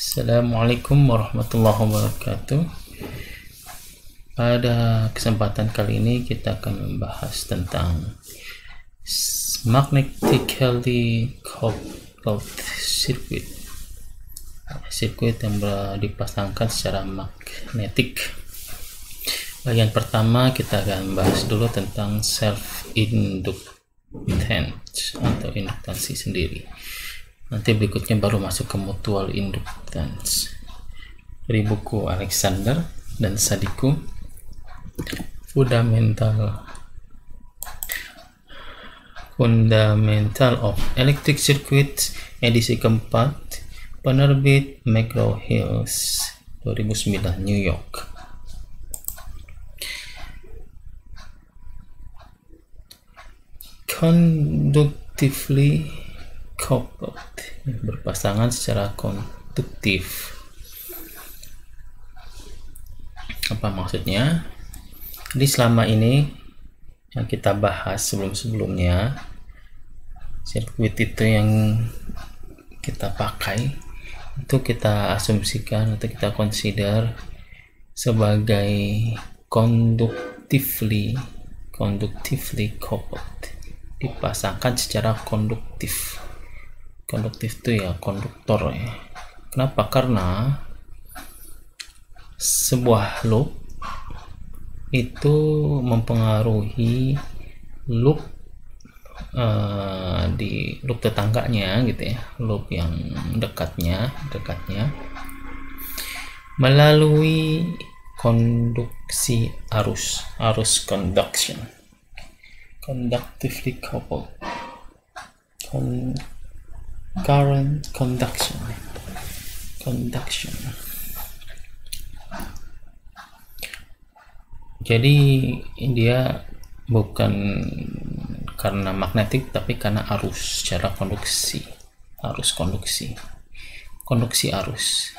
Assalamualaikum warahmatullahi wabarakatuh. Pada kesempatan kali ini kita akan membahas tentang magnetically coupled circuit, sirkuit yang dipasangkan secara magnetik. Bagian pertama kita akan bahas dulu tentang self inductance atau induktansi sendiri. Nanti berikutnya baru masuk ke mutual inductance. Dari buku Alexander dan Sadiku, Fundamental of Electric Circuits, edisi keempat, penerbit McGraw-Hill 2009, New York. Conductively coupled, berpasangan secara konduktif. Apa maksudnya? Jadi selama ini yang kita bahas sebelum-sebelumnya, sirkuit itu yang kita pakai itu kita asumsikan atau kita consider sebagai conductively coupled, dipasangkan secara konduktif. Konduktif itu ya konduktor ya. Kenapa? Karena sebuah loop itu mempengaruhi loop di loop tetangganya gitu ya, loop yang dekatnya melalui conduksi arus conduction, conductively coupled, current conduction. Jadi dia bukan karena magnetik tapi karena arus, secara konduksi arus.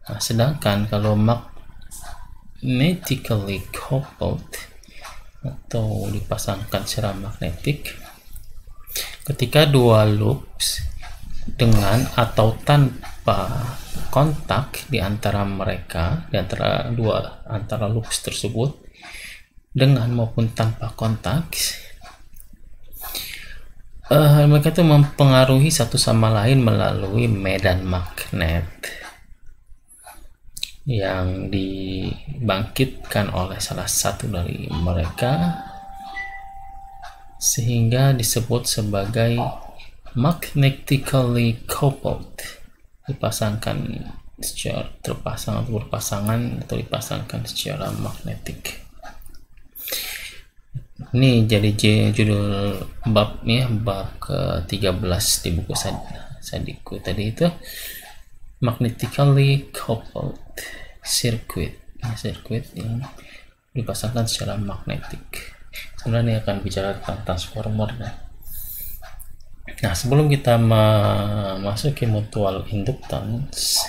Nah, sedangkan kalau magnetically coupled atau dipasangkan secara magnetik, ketika dua loops dengan atau tanpa kontak di antara mereka, di antara loops tersebut, dengan maupun tanpa kontak, mereka itu mempengaruhi satu sama lain melalui medan magnet yang dibangkitkan oleh salah satu dari mereka, sehingga disebut sebagai magnetically coupled, dipasangkan secara berpasangan atau dipasangkan secara magnetik. Ini jadi judul babnya, bab ke-13 di buku Sadiku tadi itu, magnetically coupled circuit yang dipasangkan secara magnetik. Sebenarnya akan bicara tentang transformer. Nah, sebelum kita memasuki mutual inductance,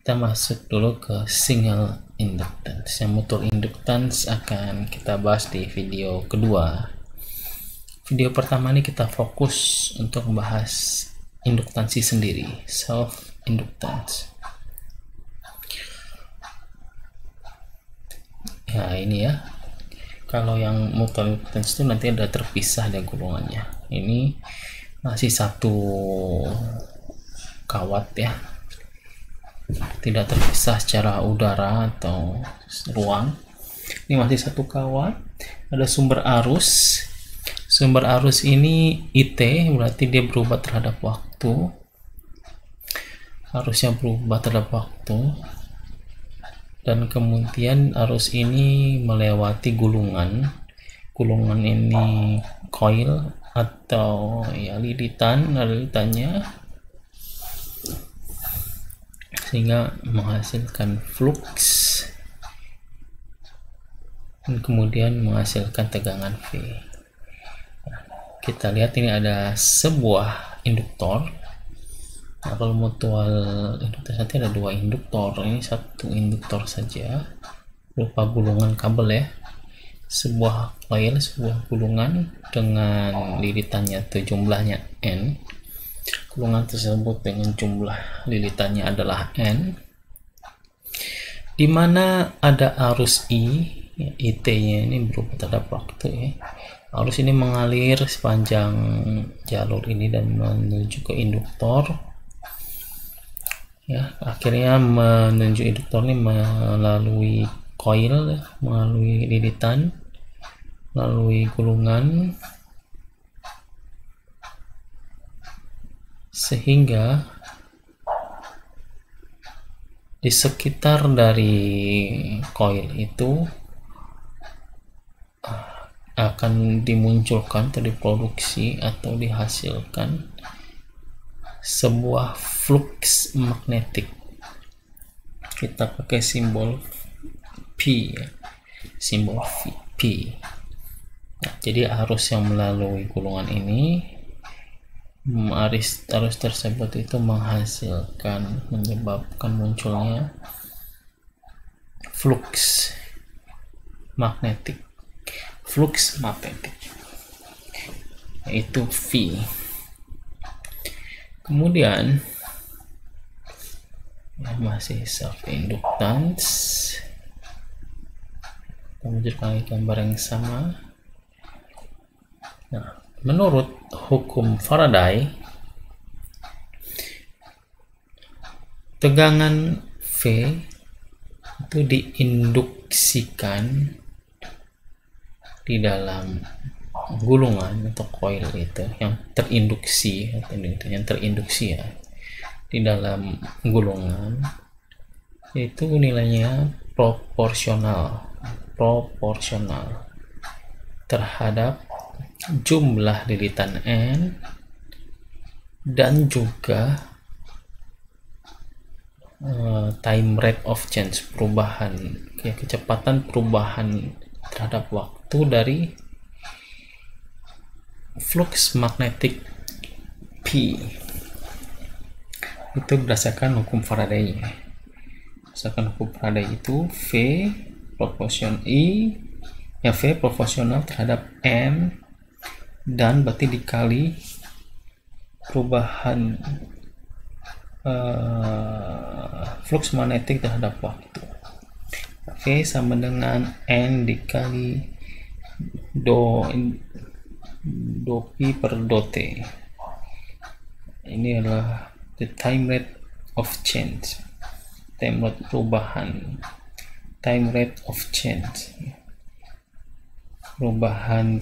kita masuk dulu ke single inductance. Yang mutual inductance akan kita bahas di video kedua. Video pertama ini kita fokus untuk membahas induktansi sendiri, self inductance. Ya, ini ya. Kalau yang mutual inductance itu nanti ada terpisah ada gulungannya. Ini masih satu kawat ya, tidak terpisah secara udara atau ruang. Ini masih satu kawat, ada sumber arus. Sumber arus ini IT, berarti dia berubah terhadap waktu, arusnya berubah terhadap waktu, dan kemudian arus ini melewati gulungan ini coil atau ya lilitannya, sehingga menghasilkan flux dan kemudian menghasilkan tegangan V. Kita lihat ini ada sebuah induktor. Nah, kalau mutual induktor nanti ada dua induktor, ini satu induktor saja berupa gulungan kabel ya, sebuah gulungan dengan lilitannya itu jumlahnya N, gulungan tersebut dengan jumlah lilitannya adalah N, di mana ada arus I, ya, IT-nya ini berubah terhadap waktu ya. Arus ini mengalir sepanjang jalur ini dan menuju ke induktor. Ya, akhirnya menuju induktor ini melalui coil, melalui lilitan, melalui gulungan, sehingga di sekitar dari coil itu akan dimunculkan atau diproduksi atau dihasilkan sebuah flux magnetik. Kita pakai simbol P ya, simbol P. Nah, jadi arus yang melalui gulungan ini, arus tersebut itu menyebabkan munculnya flux magnetik, yaitu V. Kemudian masih self inductance, menunjukkan gambar yang sama. Nah, menurut hukum Faraday, tegangan V itu diinduksikan di dalam gulungan atau coil itu yang terinduksi ya di dalam gulungan, itu nilainya proporsional terhadap jumlah lilitan N dan juga time rate of change, kecepatan perubahan terhadap waktu dari flux magnetik P. Itu berdasarkan hukum Faraday. Berdasarkan hukum Faraday itu V proporsional terhadap N, dan berarti dikali perubahan flux magnetik terhadap waktu. V sama dengan N dikali do pi per do t. Ini adalah the time rate of change, time rate perubahan, time rate of change, perubahan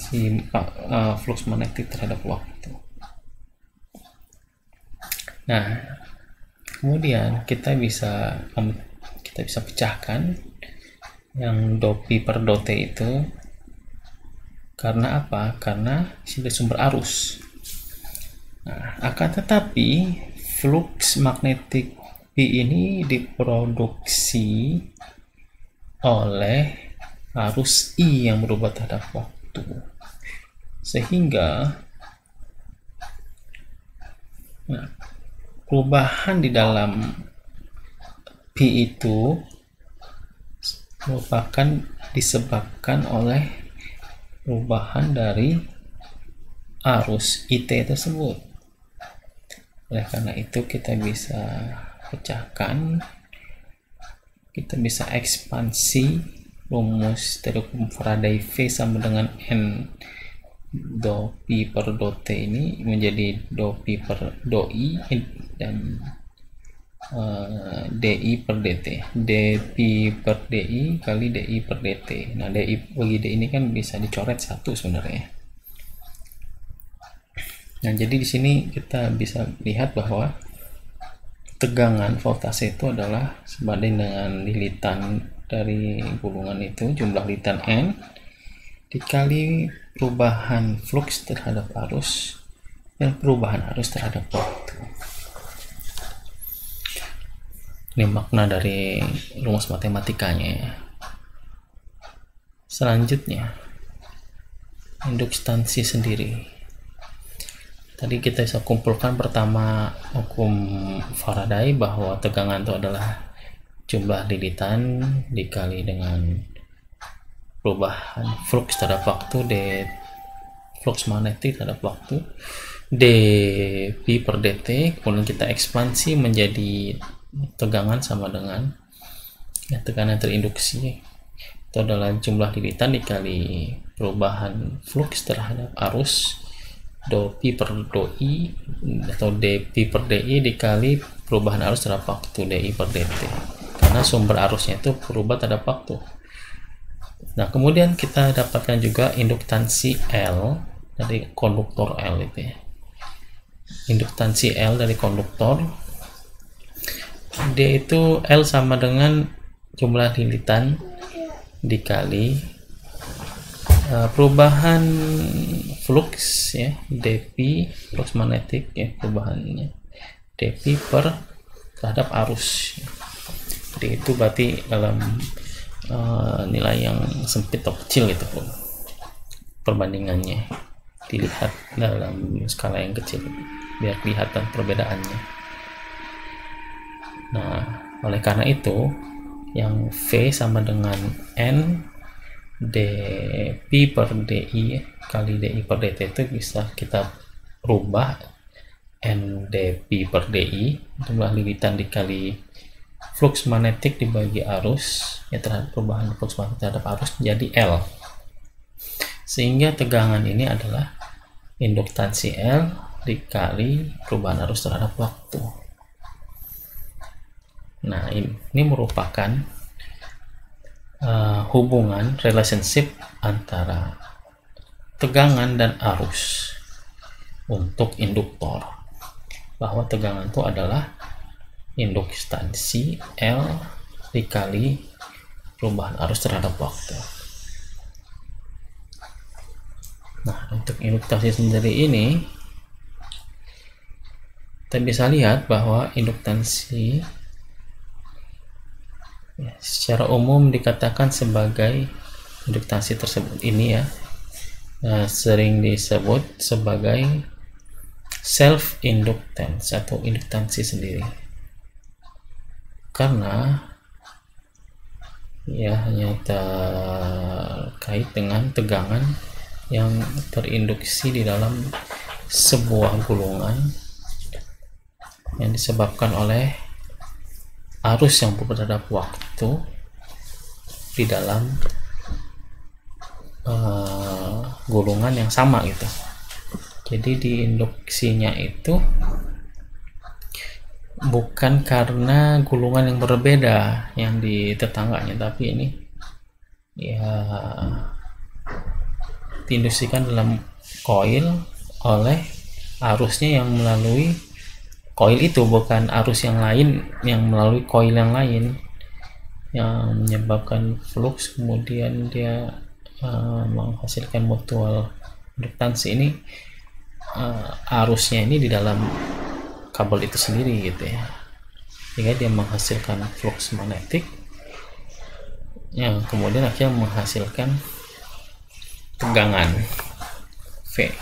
flux magnetik terhadap waktu. Nah, kemudian kita bisa pecahkan yang do pi per do t itu. Karena apa? Karena ada sumber arus. Nah, akan tetapi flux magnetik P ini diproduksi oleh arus I yang berubah terhadap waktu, sehingga perubahan di dalam P itu merupakan disebabkan oleh perubahan dari arus IT tersebut. Oleh karena itu kita bisa pecahkan, kita bisa ekspansi rumus dari hukum Faraday V sama dengan N do pi per do t ini menjadi do pi per do i dan di per dt, dpi per di kali di per dt. Nah, di bagi d ini kan bisa dicoret satu sebenarnya. Nah, jadi di sini kita bisa lihat bahwa tegangan voltase itu adalah sebanding dengan lilitan dari gulungan itu, jumlah lilitan N dikali perubahan flux terhadap arus dan perubahan arus terhadap waktu. Ini makna dari rumus matematikanya ya. Selanjutnya, induktansi sendiri. Tadi kita bisa kumpulkan pertama hukum Faraday bahwa tegangan itu adalah jumlah lilitan dikali dengan perubahan flux terhadap waktu, flux magnetik terhadap waktu. dP per dt, kemudian kita ekspansi menjadi tegangan sama dengan tekanan terinduksi, itu adalah jumlah lilitan dikali perubahan flux terhadap arus dou P per dou I atau dP per dI dikali perubahan arus terhadap waktu dI per dt, karena sumber arusnya itu berubah terhadap waktu. Nah, kemudian kita dapatkan juga induktansi L dari konduktor L itu ya. Induktansi L dari konduktor, dia itu L sama dengan jumlah lilitan dikali perubahan flux ya, dP flux magnetik ya, perubahannya dP per terhadap arus. Jadi itu berarti dalam nilai yang sempit atau kecil itu perbandingannya, dilihat dalam skala yang kecil biar kelihatan perbedaannya. Nah, oleh karena itu yang V sama dengan N dP per dI kali dI per dt itu bisa kita rubah N dP per dI, jumlah lilitan dikali flux magnetik dibagi arus ya, terhadap perubahan flux magnetik terhadap arus menjadi L, sehingga tegangan ini adalah induktansi L dikali perubahan arus terhadap waktu. Nah, ini merupakan hubungan relationship antara tegangan dan arus untuk induktor, bahwa tegangan itu adalah induktansi L dikali perubahan arus terhadap waktu. Nah, untuk induktansi sendiri ini kita bisa lihat bahwa induktansi ya, secara umum dikatakan sebagai induktansi tersebut ini ya, sering disebut sebagai self inductance atau induktansi sendiri, karena ya hanya terkait dengan tegangan yang terinduksi di dalam sebuah gulungan yang disebabkan oleh arus yang berubah terhadap waktu di dalam gulungan yang sama gitu. Jadi diinduksinya itu bukan karena gulungan yang berbeda yang di tetangganya, tapi ini ya diinduksikan dalam koil oleh arusnya yang melalui koil itu, bukan arus yang lain yang melalui koil yang lain yang menyebabkan flux kemudian dia menghasilkan mutual induktansi. Ini arusnya ini di dalam kabel itu sendiri gitu ya, sehingga dia menghasilkan flux magnetik yang kemudian akhirnya menghasilkan tegangan V.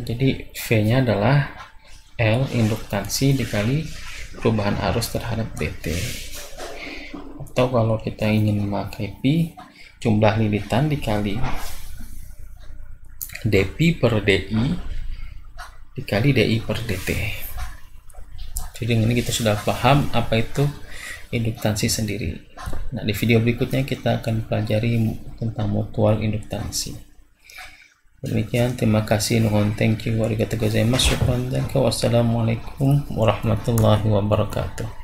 Jadi V nya adalah L induktansi dikali perubahan arus terhadap dt, atau kalau kita ingin memakai P, jumlah lilitan dikali dP per dI dikali dI per dt. Jadi dengan ini kita sudah paham apa itu induktansi sendiri. Nah, di video berikutnya kita akan pelajari tentang mutual induktansi. Demikian, terima kasih, nuhun, thank you, arigatou gozaimasu, wassalamualaikum warahmatullahi wabarakatuh.